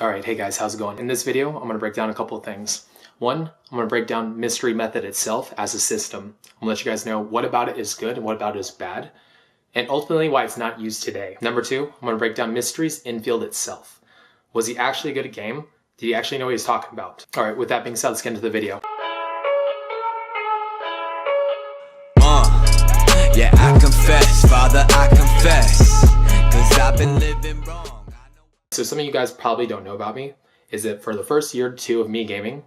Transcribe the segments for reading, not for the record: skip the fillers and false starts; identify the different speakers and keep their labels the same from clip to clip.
Speaker 1: Alright, hey guys, how's it going? In this video, I'm going to break down a couple of things. One, I'm going to break down mystery method itself as a system. I'm going to let you guys know what about it is good and what about it is bad, and ultimately why it's not used today. Number two, I'm going to break down mystery's infield itself. Was he actually good at game? Did he actually know what he's talking about? Alright, with that being said, let's get into the video.
Speaker 2: Yeah, I confess, Father, I confess, 'cause I've been living wrong.
Speaker 1: So something you guys probably don't know about me is that for the first year or two of me gaming,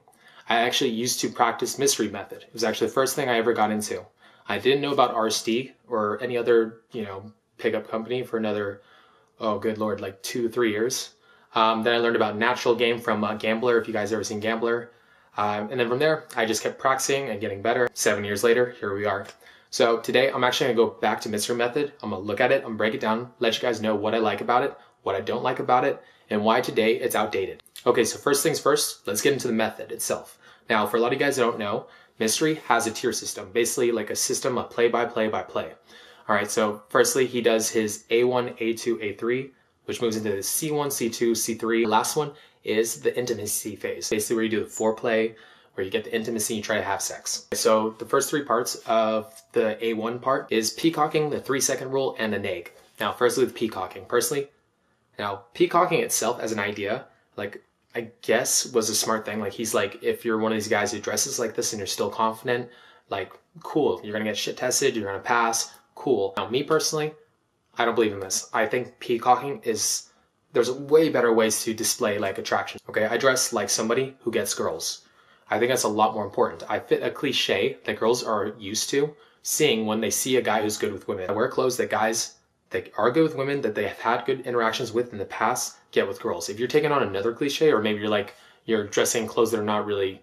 Speaker 1: I actually used to practice mystery method. It was actually the first thing I ever got into. I didn't know about RSD or any other, pickup company for another, oh good lord, like 2-3 years. Then I learned about natural game from Gambler, if you guys ever seen Gambler. And then from there, I just kept practicing and getting better. 7 years later, here we are. So today, I'm actually gonna go back to mystery method. I'm gonna look at it, I'm gonna break it down, let you guys know what I like about it, what I don't like about it, and why today it's outdated. Okay, so first things first, let's get into the method itself. Now, for a lot of you guys that don't know, mystery has a tier system, basically like a system of play by play by play. All right, so firstly, he does his A1, A2, A3, which moves into the C1, C2, C3. The last one is the intimacy phase, basically where you do the foreplay, where you get the intimacy and you try to have sex. So the first three parts of the A1 part is peacocking, the 3-second rule, and a neg. Now, firstly with peacocking. Personally, now peacocking itself as an idea, like I guess was a smart thing. Like he's like, if you're one of these guys who dresses like this and you're still confident, like cool, you're gonna get shit tested, you're gonna pass, cool. Now me personally, I don't believe in this. I think peacocking is, there's way better ways to display like attraction. Okay, I dress like somebody who gets girls. I think that's a lot more important. I fit a cliche that girls are used to seeing when they see a guy who's good with women. I wear clothes that guys that are good with women, that they have had good interactions with in the past, get with girls. If you're taking on another cliche, or maybe you're dressing clothes that are not really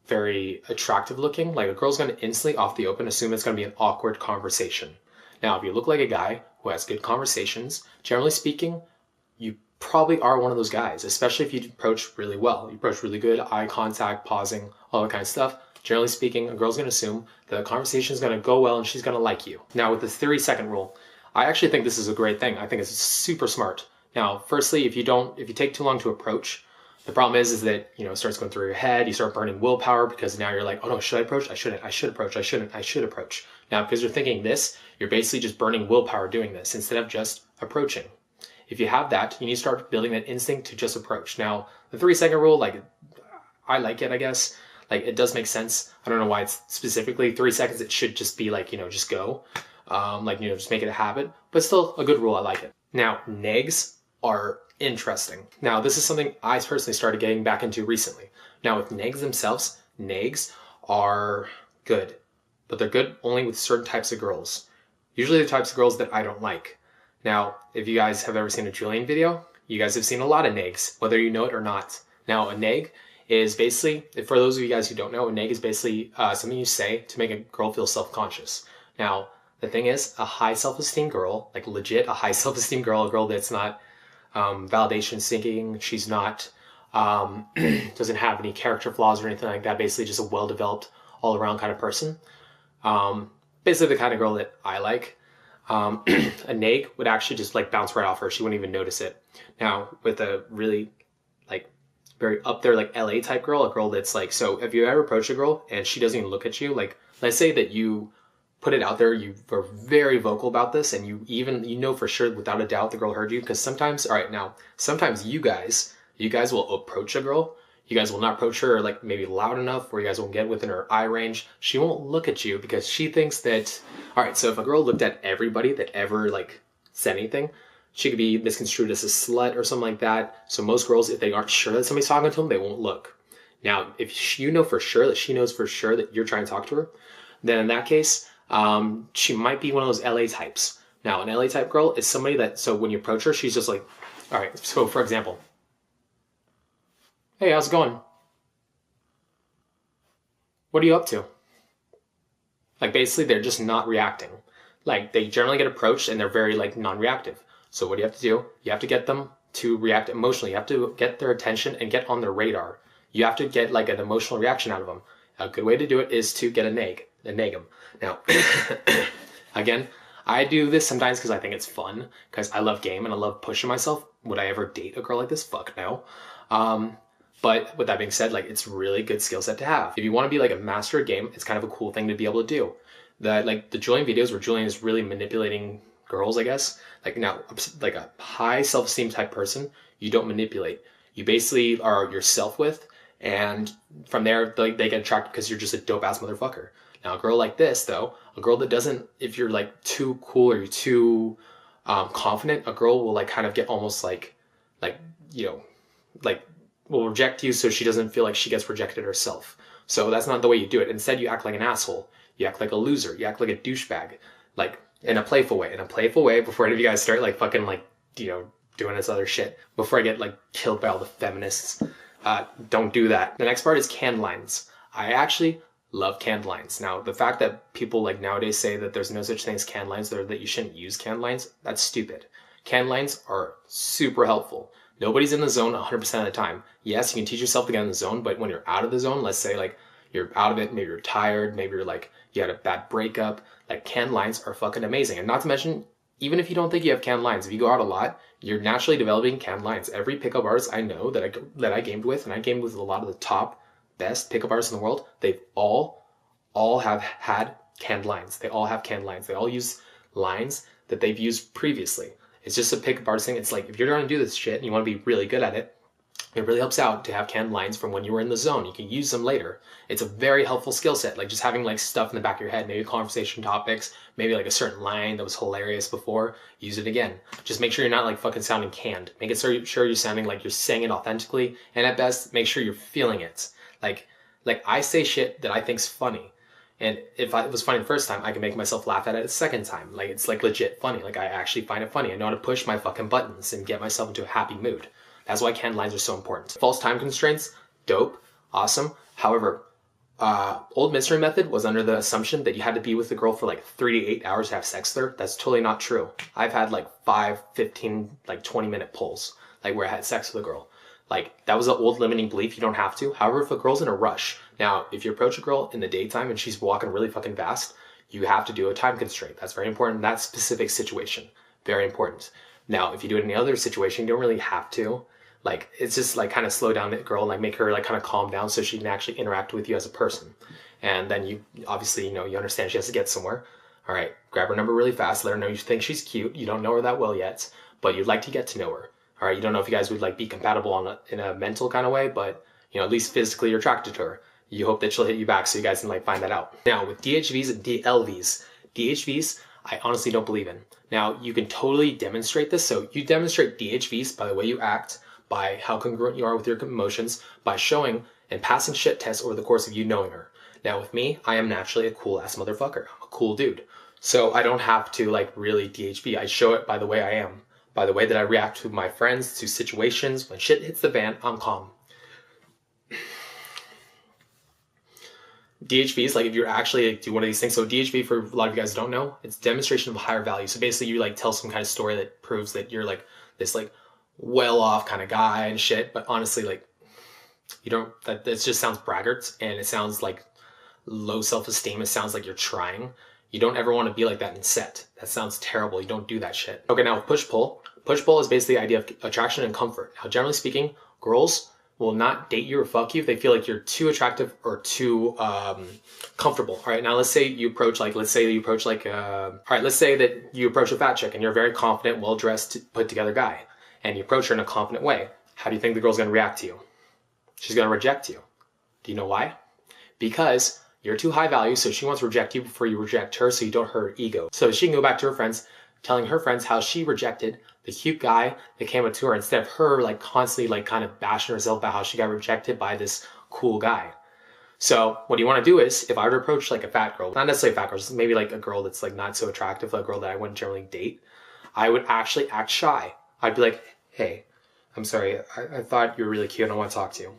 Speaker 1: very attractive looking, like a girl's gonna instantly off the open assume it's gonna be an awkward conversation. Now, if you look like a guy who has good conversations, generally speaking, you probably are one of those guys, especially if you approach really well. You approach really good, eye contact, pausing, all that kind of stuff. Generally speaking, a girl's gonna assume the conversation is gonna go well and she's gonna like you. Now, with the 30-second rule, I actually think this is a great thing. I think it's super smart. Now, firstly, if you take too long to approach, the problem is that, it starts going through your head, you start burning willpower because now you're like, oh no, should I approach? I shouldn't, I should approach, I shouldn't, I should approach. Now, because you're thinking this, you're basically just burning willpower doing this instead of just approaching. If you have that, you need to start building that instinct to just approach. Now, the 3-second rule, I like it, I guess. It does make sense. I don't know why it's specifically 3 seconds. It should just be just go. Just make it a habit, but still a good rule. I like it. Now, negs are interesting. Now, this is something I personally started getting back into recently. Now, with negs themselves, negs are good, but they're good only with certain types of girls. Usually the types of girls that I don't like. Now, if you guys have ever seen a Julian video, you guys have seen a lot of negs, whether you know it or not. Now, a neg is basically, for those of you guys who don't know, a neg is basically something you say to make a girl feel self-conscious. Now, the thing is, a high self-esteem girl, like legit a high self-esteem girl, a girl that's not validation seeking, she's not, doesn't have any character flaws or anything like that, basically just a well-developed, all-around kind of person. Basically the kind of girl that I like. A neg would actually just bounce right off her. She wouldn't even notice it. Now, with a really very up there LA type girl, a girl that's so if you ever approach a girl and she doesn't even look at you, let's say that you put it out there, you were very vocal about this, and you know for sure without a doubt the girl heard you, because sometimes you guys will approach a girl, you guys will not approach her maybe loud enough where you guys won't get within her eye range. She won't look at you because she thinks that, alright, so if a girl looked at everybody that ever said anything, she could be misconstrued as a slut or something like that. So most girls, if they aren't sure that somebody's talking to them, they won't look. Now, if you know for sure that she knows for sure that you're trying to talk to her, then in that case, she might be one of those LA types. Now, an LA type girl is somebody that, so when you approach her, she's just alright, so for example, hey, how's it going? What are you up to? Basically, they're just not reacting. They generally get approached and they're very, non-reactive. So what do you have to do? You have to get them to react emotionally. You have to get their attention and get on their radar. You have to get, an emotional reaction out of them. A good way to do it is to get a neg them. Now, again, I do this sometimes because I think it's fun, because I love game and I love pushing myself would I ever date a girl like this? Fuck no. But with that being said, like, it's really good skill set to have. If you want to be like a master at game, it's kind of a cool thing to be able to do. That, like, the Julian videos where Julian is really manipulating girls, I guess. Like, now, like a high self-esteem type person, you don't manipulate. You basically are yourself with, and from there, like, they get attracted because you're just a dope ass motherfucker. Now, a girl like this, though, a girl that doesn't, if you're like too cool or you're too confident, a girl will like kind of get almost like, you know, like, will reject you so she doesn't feel like she gets rejected herself. So that's not the way you do it. Instead, you act like an asshole. You act like a loser. You act like a douchebag. Like, in a playful way. In a playful way, before any of you guys start like fucking like, you know, doing this other shit. Before I get like killed by all the feminists. Don't do that. The next part is canned lines. I actually love canned lines. Now, the fact that people like nowadays say that there's no such thing as canned lines, or that you shouldn't use canned lines, that's stupid. Canned lines are super helpful. Nobody's in the zone 100% of the time. Yes, you can teach yourself to get in the zone, but when you're out of the zone, let's say like you're out of it, maybe you're tired, maybe you're like, you had a bad breakup, like, canned lines are fucking amazing. And not to mention, even if you don't think you have canned lines, if you go out a lot, you're naturally developing canned lines. Every pickup artist I know that I gamed with, and I gamed with a lot of the top, best pickup artists in the world, they've all have had canned lines. They all have canned lines. They all use lines that they've used previously. It's just a pickup artist thing. It's like, if you're trying to do this shit and you want to be really good at it, it really helps out to have canned lines from when you were in the zone. You can use them later. It's a very helpful skill set. Like, just having like stuff in the back of your head, maybe conversation topics, maybe like a certain line that was hilarious before, use it again. Just make sure you're not like fucking sounding canned. Make it sure you're sounding like you're saying it authentically. And at best, make sure you're feeling it. Like I say shit that I think's funny. And if it was funny the first time, I can make myself laugh at it the second time. Like, it's like legit funny. Like, I actually find it funny. I know how to push my fucking buttons and get myself into a happy mood. That's why canned lines are so important. False time constraints, dope, awesome. However, old mystery method was under the assumption that you had to be with the girl for like 3 to 8 hours to have sex with her. That's totally not true. I've had like 5, 15, like 20-minute pulls, like where I had sex with a girl. Like, that was an old limiting belief. You don't have to. However, if a girl's in a rush, now, if you approach a girl in the daytime and she's walking really fucking fast, you have to do a time constraint. That's very important in that specific situation. Very important. Now, if you do it in any other situation, you don't really have to. Like, it's just like kind of slow down the girl, like make her like kind of calm down so she can actually interact with you as a person. And then you obviously, you know, you understand she has to get somewhere. All right, grab her number really fast. Let her know you think she's cute. You don't know her that well yet, but you'd like to get to know her. All right, you don't know if you guys would like be compatible in a mental kind of way, but you know, at least physically you're attracted to her. You hope that she'll hit you back so you guys can like find that out. Now, with DHVs and DHVs, I honestly don't believe in. Now, you can totally demonstrate this. So you demonstrate DHVs by the way you act, by how congruent you are with your emotions, by showing and passing shit tests over the course of you knowing her. Now, with me, I am naturally a cool ass motherfucker. I'm a cool dude. So I don't have to like really DHV. I show it by the way I am, by the way that I react to my friends, to situations. When shit hits the fan, I'm calm. DHVs, like if you're actually like, do one of these things. So DHV, for a lot of you guys who don't know, it's demonstration of a higher value. So basically you like tell some kind of story that proves that you're like this like well off kind of guy and shit. But honestly, like you don't, that just sounds braggart and it sounds like low self-esteem. It sounds like you're trying. You don't ever want to be like that in set. That sounds terrible. You don't do that shit. Okay, now push-pull. Push-pull is basically the idea of attraction and comfort. Now, generally speaking, girls will not date you or fuck you if they feel like you're too attractive or too comfortable. All right, now let's say you approach like, all right, let's say that you approach a fat chick and you're a very confident, well-dressed, put-together guy. And you approach her in a confident way. How do you think the girl's going to react to you? She's going to reject you. Do you know why? Because you're too high value, so she wants to reject you before you reject her so you don't hurt her ego. So she can go back to her friends, telling her friends how she rejected the cute guy that came up to her instead of her like constantly like kind of bashing herself about how she got rejected by this cool guy. So what you want to do is, if I were to approach like a fat girl, not necessarily a fat girl, just maybe like a girl that's like not so attractive, a girl that I wouldn't generally date, I would actually act shy. I'd be like, hey, I'm sorry, I thought you were really cute and I want to talk to you.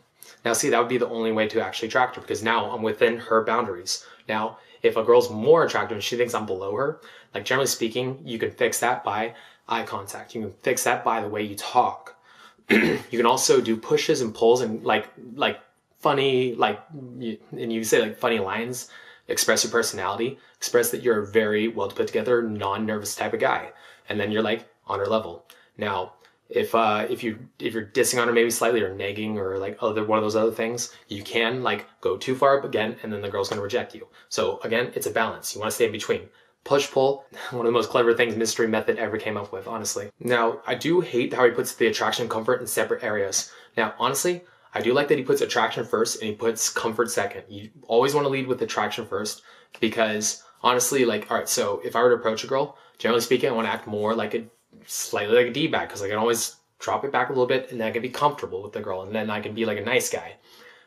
Speaker 1: Now see, that would be the only way to actually attract her because now I'm within her boundaries. Now, if a girl's more attractive and she thinks I'm below her, like generally speaking, you can fix that by eye contact. You can fix that by the way you talk. You can also do pushes and pulls and like funny, and you say like funny lines, express your personality, express that you're a very well put together, non-nervous type of guy. And then you're like on her level. Now, if you're dissing on her maybe slightly or negging or like one of those other things, you can like go too far up again, and then the girl's gonna reject you. So again, it's a balance. You want to stay in between. Push pull, one of the most clever things Mystery Method ever came up with, honestly. Now, I do hate how he puts the attraction and comfort in separate areas. Now, honestly, I do like that he puts attraction first and he puts comfort second. You always want to lead with attraction first because honestly, like, all right, so if I were to approach a girl, generally speaking, I want to act more like slightly like a D-bag because I can always drop it back a little bit and then I can be comfortable with the girl and then I can be like a nice guy.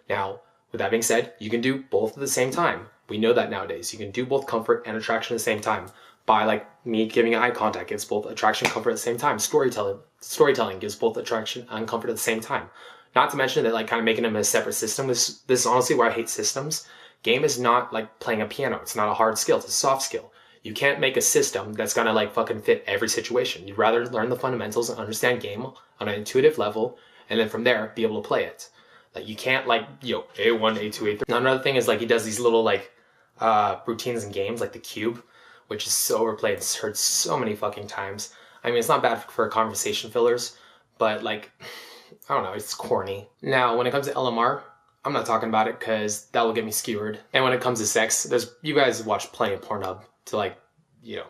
Speaker 1: Now, with that being said, you can do both at the same time. We know that nowadays. You can do both comfort and attraction at the same time. By like me giving eye contact gives both attraction and comfort at the same time. Storytelling gives both attraction and comfort at the same time. Not to mention that like kind of making them a separate system. This is honestly why I hate systems. Game is not like playing a piano. It's not a hard skill. It's a soft skill. You can't make a system that's gonna like fucking fit every situation. You'd rather learn the fundamentals and understand game on an intuitive level, and then from there be able to play it. Like you can't like, A1, A2, A3. Now another thing is like he does these little like routines in games like the cube, which is so overplayed. It's heard so many fucking times. I mean, it's not bad for conversation fillers, but like, I don't know, it's corny. Now, when it comes to LMR, I'm not talking about it because that will get me skewered. And when it comes to sex, you guys watch plenty of Pornhub to like,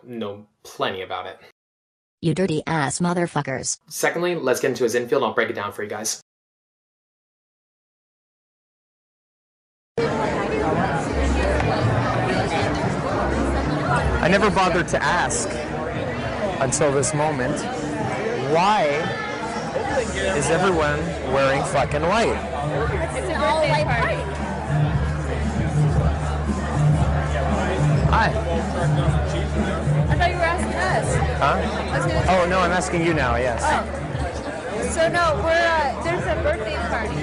Speaker 1: know plenty about it.
Speaker 3: You dirty ass motherfuckers.
Speaker 1: Secondly, let's get into his infield. I'll break it down for you guys.
Speaker 4: I never bothered to ask until this moment, why is everyone wearing fucking white?
Speaker 5: It's a birthday party.
Speaker 4: Hi.
Speaker 5: I thought you were asking us.
Speaker 4: Huh? Oh, no, I'm asking you now, yes.
Speaker 5: Oh. So no, there's a birthday party.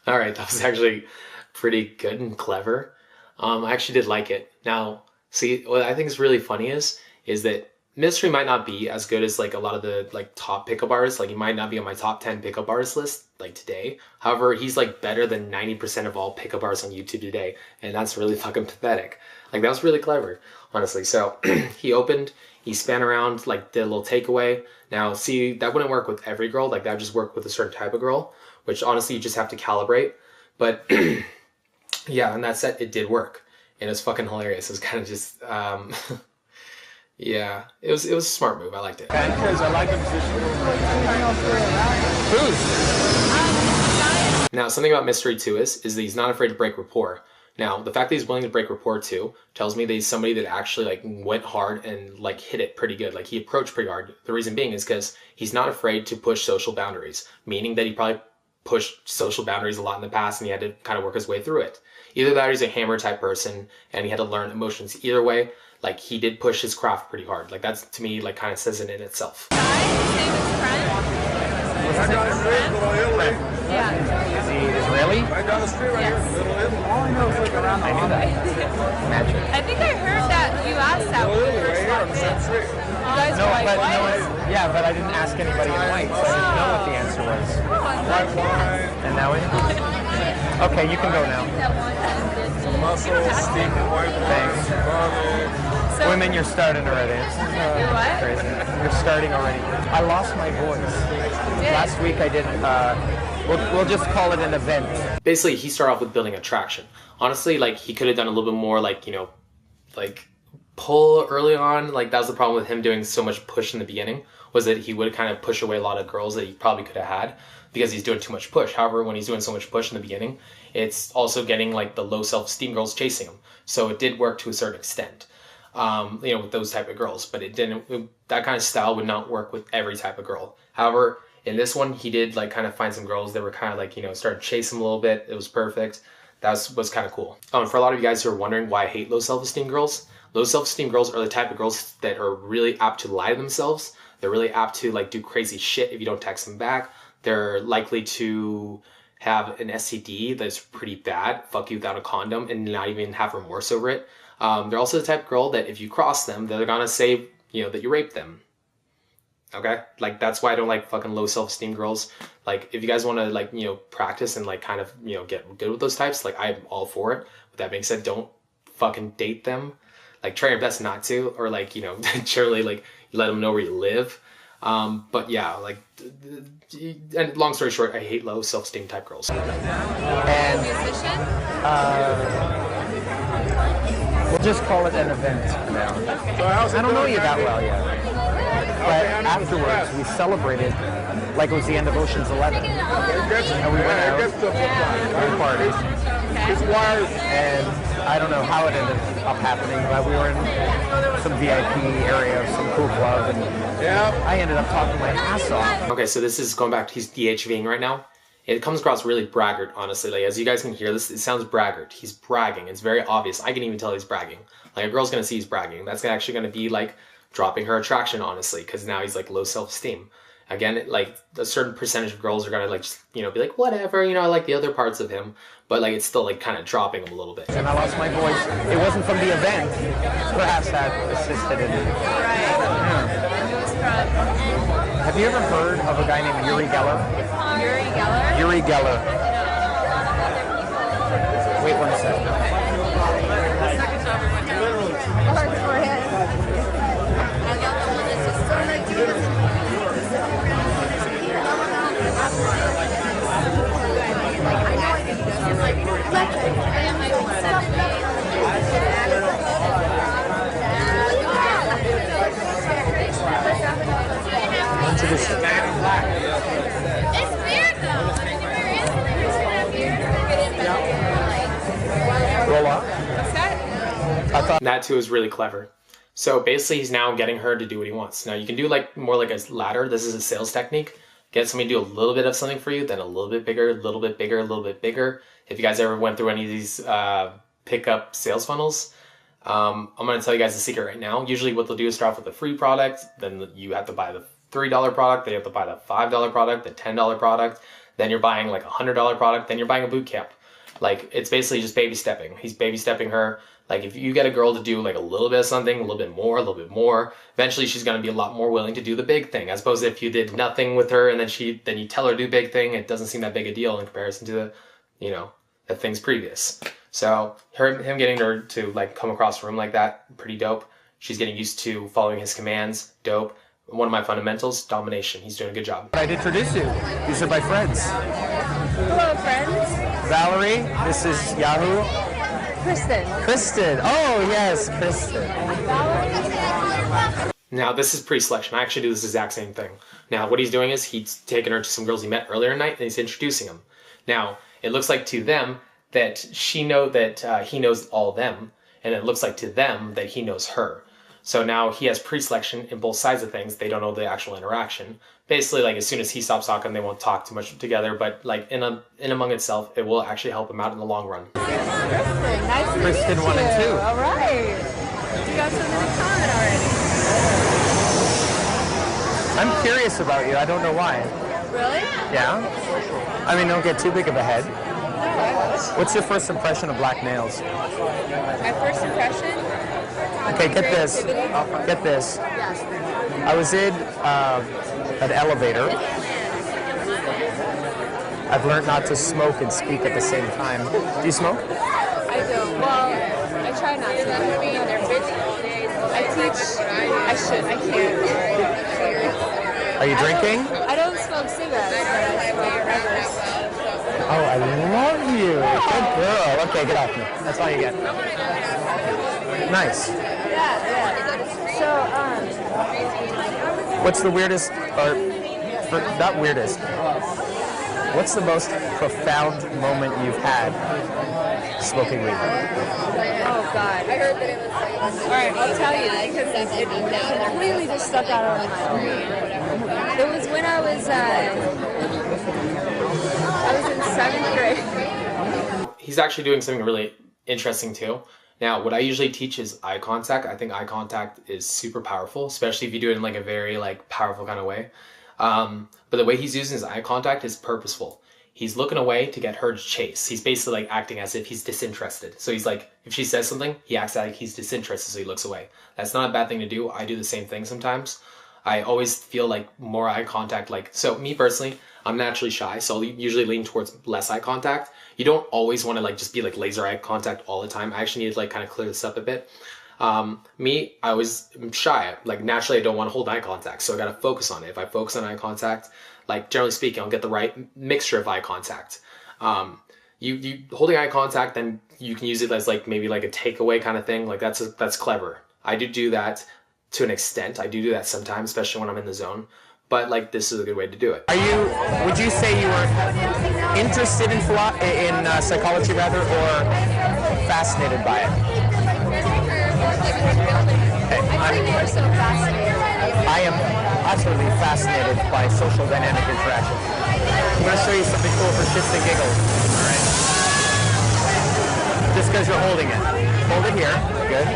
Speaker 1: All right, that was actually pretty good and clever. I actually did like it. Now, see, what I think is really funny is that Mystery might not be as good as like a lot of the like top pickup artists. Like he might not be on my top 10 pickup artist list like today. However, he's like better than 90% of all pickup artists on YouTube today. And that's really fucking pathetic. Like that was really clever, honestly. So he span around, like did a little takeaway. Now see, that wouldn't work with every girl. Like that would just work with a certain type of girl, which honestly you just have to calibrate. But yeah, on that set, it did work. And it was fucking hilarious. It was kind of just, yeah, it was a smart move. I liked it.
Speaker 4: Because I like the position.
Speaker 1: Now, something about Mystery too is that he's not afraid to break rapport. Now, the fact that he's willing to break rapport too tells me that he's somebody that actually like went hard and like hit it pretty good. Like he approached pretty hard. The reason being is because he's not afraid to push social boundaries, meaning that he probably pushed social boundaries a lot in the past and he had to kind of work his way through it. Either that or he's a hammer type person and he had to learn emotions. Either way, like he did push his craft pretty hard. Like that's to me like kind of says it in itself.
Speaker 5: His name is Trent. Yeah.
Speaker 4: Is he Israeli?
Speaker 5: Yes.
Speaker 4: I knew that. Magic.
Speaker 5: I think I heard that you asked that when you first walked in. You guys
Speaker 4: No,
Speaker 5: were like,
Speaker 4: but
Speaker 5: what?
Speaker 4: yeah, but I didn't ask anybody in white, so I didn't know what the answer was.
Speaker 5: Oh, I'm glad you asked.
Speaker 4: And now it? Okay, you can go now. Thanks.
Speaker 5: So,
Speaker 4: Women, you're starting already.
Speaker 5: You're what?
Speaker 4: Crazy. You're starting already. I lost my voice. Last week I did, we'll just call it an event.
Speaker 1: Basically, he started off with building attraction. Honestly, like he could have done a little bit more like, like pull early on. Like that was the problem with him doing so much push in the beginning, was that he would kind of push away a lot of girls that he probably could have had because he's doing too much push. However, when he's doing so much push in the beginning, it's also getting like the low self-esteem girls chasing him. So it did work to a certain extent, with those type of girls, but that kind of style would not work with every type of girl. However, in this one, he did like kind of find some girls that were kind of like, started to chase him a little bit. It was perfect. That was kind of cool. And for a lot of you guys who are wondering why I hate low self-esteem girls, low self-esteem girls are the type of girls that are really apt to lie to themselves. They're really apt to like do crazy shit if you don't text them back. They're likely to have an STD that's pretty bad, fuck you without a condom, and not even have remorse over it. They're also the type of girl that if you cross them, they're gonna say, that you raped them. Okay? Like, that's why I don't like fucking low self-esteem girls. Like, if you guys want to, like, practice and, like, kind of, get good with those types, like, I'm all for it. With that being said, don't fucking date them. Like, try your best not to. Or, like, generally, like, you let them know where you live. But yeah, like, and long story short, I hate low self-esteem type girls.
Speaker 4: And
Speaker 5: Musician?
Speaker 4: we'll just call it an event now. I don't know you that well yet. But afterwards, we celebrated like it was the end of Ocean's 11. And we went out and partied. And I don't know how it ended up happening, but we were in some VIP area of some cool club, and I ended up talking my ass off.
Speaker 1: Okay, so this is going back to he's DHVing right now. It comes across really braggart, honestly. Like, as you guys can hear, this it sounds braggart. He's bragging. It's very obvious. I can even tell he's bragging. Like, a girl's gonna see he's bragging. That's actually gonna be like dropping her attraction, honestly, because now he's like low self-esteem. Again, like a certain percentage of girls are gonna like just, you know, be like, whatever, you know, I like the other parts of him, but like it's still like kind of dropping him a little bit.
Speaker 4: And I lost my voice. It wasn't from the event. Perhaps that assisted in it. Have you ever heard of a guy named Uri Geller?
Speaker 5: Yuri Geller?
Speaker 4: Uri Geller. Wait 1 second. Into this.
Speaker 5: It's weird though. I mean,
Speaker 4: Roll up. I thought
Speaker 1: That too is really clever. So basically he's now getting her to do what he wants. Now you can do like more like a ladder. This is a sales technique. Get somebody to do a little bit of something for you, then a little bit bigger, a little bit bigger, a little bit bigger. If you guys ever went through any of these pickup sales funnels, I'm going to tell you guys the secret right now. Usually what they'll do is start off with a free product, then you have to buy the $3 product, then you have to buy the $5 product, the $10 product, then you're buying like a $100 product, then you're buying a boot camp. Like, it's basically just baby stepping. He's baby stepping her. Like, if you get a girl to do like a little bit of something, a little bit more, eventually she's going to be a lot more willing to do the big thing, as opposed to if you did nothing with her and then you tell her to do big thing, it doesn't seem that big a deal in comparison to the, you know, the things previous. So him getting her to like come across the room like that, pretty dope. She's getting used to following his commands, dope. One of my fundamentals, domination. He's doing a good job.
Speaker 4: I'd introduce you. These are my friends.
Speaker 5: Hello, friends.
Speaker 4: Valerie, this is Yahoo. Kristen. Oh, yes, Kristen.
Speaker 1: Now, this is pre-selection. I actually do this exact same thing. Now, what he's doing is he's taking her to some girls he met earlier in the night, and he's introducing them. Now, it looks like to them that he knows all of them, and it looks like to them that he knows her. So now he has pre-selection in both sides of things. They don't know the actual interaction. Basically, like, as soon as he stops talking, they won't talk too much together, but like in among itself, it will actually help him out in the long run.
Speaker 5: Nice to
Speaker 4: Kristen
Speaker 5: meet
Speaker 4: 1 and 2.
Speaker 5: All right. You got something in common already.
Speaker 4: I'm curious about you. I don't know why.
Speaker 5: Really?
Speaker 4: Yeah? I mean, don't get too big of a head.
Speaker 5: No, I was.
Speaker 4: What's your first impression of black nails?
Speaker 5: My first impression?
Speaker 4: Okay, get this. Get this.
Speaker 5: Yes.
Speaker 4: I was in an elevator. I've learned not to smoke and speak at the same time. Do you smoke?
Speaker 5: I do. Well, I try not to. I mean, they're busy all day. I teach. I should. I can't.
Speaker 4: Are you drinking?
Speaker 5: I don't smoke cigarettes, but I smoke others.
Speaker 4: Oh, I love you. Good girl. Okay, get off me. That's all you get. Nice.
Speaker 5: Yeah. So,
Speaker 4: What's the weirdest, or not weirdest, what's the most profound moment you've had smoking weed?
Speaker 5: oh God. I heard that it was like. All right, I'll tell you because it completely just stuck out of my mind. It was when I was in 7th grade.
Speaker 1: He's actually doing something really interesting too. Now, what I usually teach is eye contact. I think eye contact is super powerful, especially if you do it in like a very like powerful kind of way. But the way he's using his eye contact is purposeful. He's looking away to get her to chase. He's basically like acting as if he's disinterested. So he's like, if she says something, he acts like he's disinterested, so he looks away. That's not a bad thing to do. I do the same thing sometimes. I always feel like more eye contact, like, so me personally, I'm naturally shy, so I'll usually lean towards less eye contact. You don't always want to like just be like laser eye contact all the time. I actually need to like kind of clear this up a bit. Me, I was shy. Like naturally, I don't want to hold eye contact, so I got to focus on it. If I focus on eye contact, like generally speaking, I'll get the right mixture of eye contact. You holding eye contact, then you can use it as like maybe like a takeaway kind of thing. Like that's clever. I do that to an extent. I do that sometimes, especially when I'm in the zone. But like this is a good way to do it.
Speaker 4: Would you say you were interested in psychology rather, or fascinated by it? I am utterly fascinated by social dynamic interaction. I'm going to show you something cool for shits and giggles. All right. Just because you're holding it. Hold it here. Good.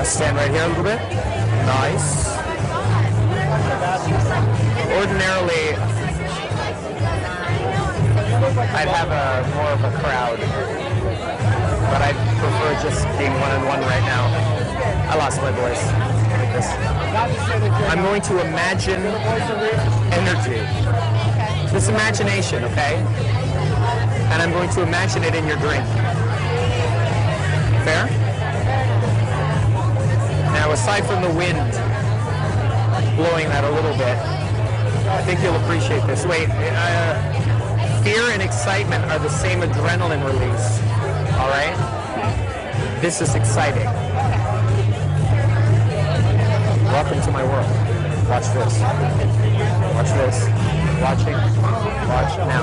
Speaker 4: Stand right here a little bit. Nice. Ordinarily, I'd have more of a crowd, but I prefer just being one-on-one right now. I lost my voice. Like this. I'm going to imagine energy. This imagination, okay? And I'm going to imagine it in your drink. Fair? Now, aside from the wind blowing that a little bit, I think you'll appreciate this. Wait, fear and excitement are the same adrenaline release, all right? This is exciting. Welcome to my world. Watch this. Watch this. Watching. Watch. Now.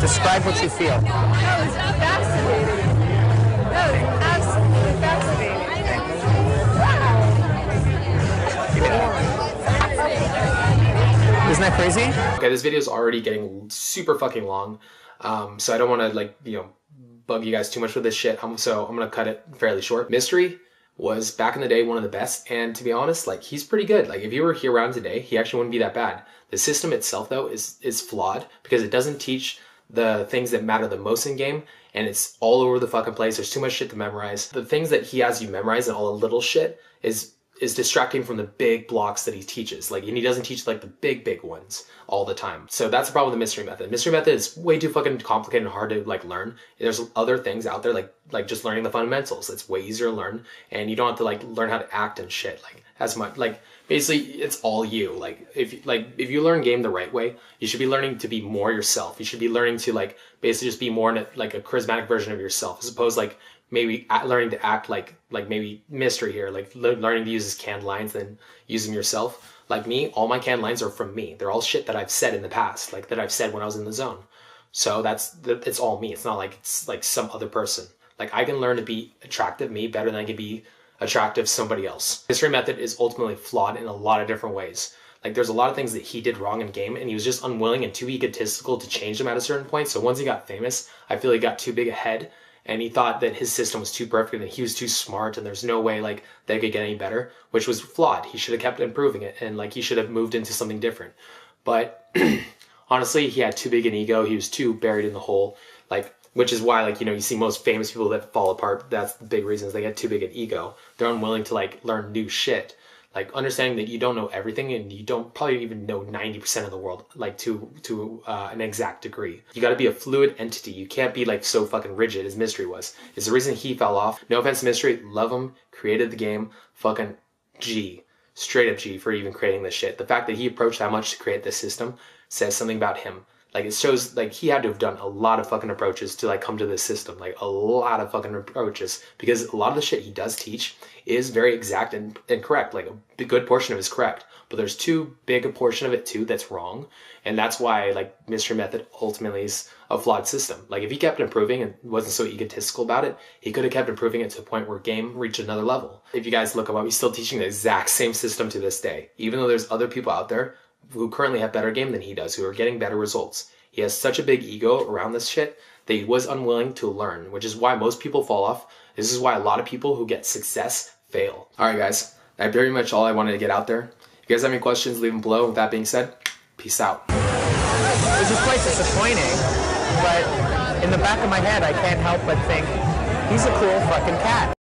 Speaker 4: Describe what you feel.
Speaker 5: That was fascinating. That was absolutely fascinating.
Speaker 4: Wow. Isn't that crazy?
Speaker 1: Okay, this video is already getting super fucking long, so I don't want to like bug you guys too much with this shit. So I'm gonna cut it fairly short. Mystery was back in the day one of the best, and to be honest, like he's pretty good. Like if you were here around today, he actually wouldn't be that bad. The system itself though is flawed because it doesn't teach the things that matter the most in game, and it's all over the fucking place. There's too much shit to memorize. The things that he has you memorize and all the little shit is distracting from the big blocks that he teaches. Like, and he doesn't teach like the big ones all the time. So that's the problem with the mystery method. Mystery method is way too fucking complicated and hard to like learn. There's other things out there like just learning the fundamentals. It's way easier to learn, and you don't have to like learn how to act and shit like as much. Like basically it's all you. Like if you learn game the right way, you should be learning to be more yourself. You should be learning to like basically just be more like a charismatic version of yourself, as opposed like maybe learning to act like maybe mystery here, like learning to use his canned lines then using yourself. Like me, all my canned lines are from me. They're all shit that I've said in the past, like that I've said when I was in the zone. So it's all me. It's not like it's like some other person. Like I can learn to be attractive me better than I can be attractive somebody else. Mystery method is ultimately flawed in a lot of different ways. Like there's a lot of things that he did wrong in game, and he was just unwilling and too egotistical to change them at a certain point. So once he got famous, I feel he got too big ahead, and he thought that his system was too perfect and he was too smart and there's no way like they could get any better, which was flawed. He should have kept improving it, and like he should have moved into something different. But honestly, he had too big an ego. He was too buried in the hole, like, which is why, like, you see most famous people that fall apart. That's the big reason, is they get too big an ego. They're unwilling to like learn new shit. Like understanding that you don't know everything, and you don't probably even know 90% of the world, like to an exact degree. You got to be a fluid entity. You can't be like so fucking rigid as Mystery was. It's the reason he fell off. No offense to Mystery, love him, created the game, fucking G, straight up G for even creating this shit. The fact that he approached that much to create this system says something about him. Like it shows like he had to have done a lot of fucking approaches to like come to this system, like a lot of fucking approaches, because a lot of the shit he does teach is very exact and correct. Like a good portion of it is correct, but there's too big a portion of it too that's wrong, and that's why like Mystery Method ultimately is a flawed system. Like if he kept improving and wasn't so egotistical about it, he could have kept improving it to a point where game reached another level. If you guys look him up, he's still teaching the exact same system to this day, even though there's other people out there who currently have better game than he does, who are getting better results. He has such a big ego around this shit that he was unwilling to learn, which is why most people fall off. This is why a lot of people who get success fail. Alright guys, that's very much all I wanted to get out there. If you guys have any questions, leave them below. With that being said, peace out.
Speaker 4: Which is quite disappointing, but in the back of my head I can't help but think, he's a cool fucking cat.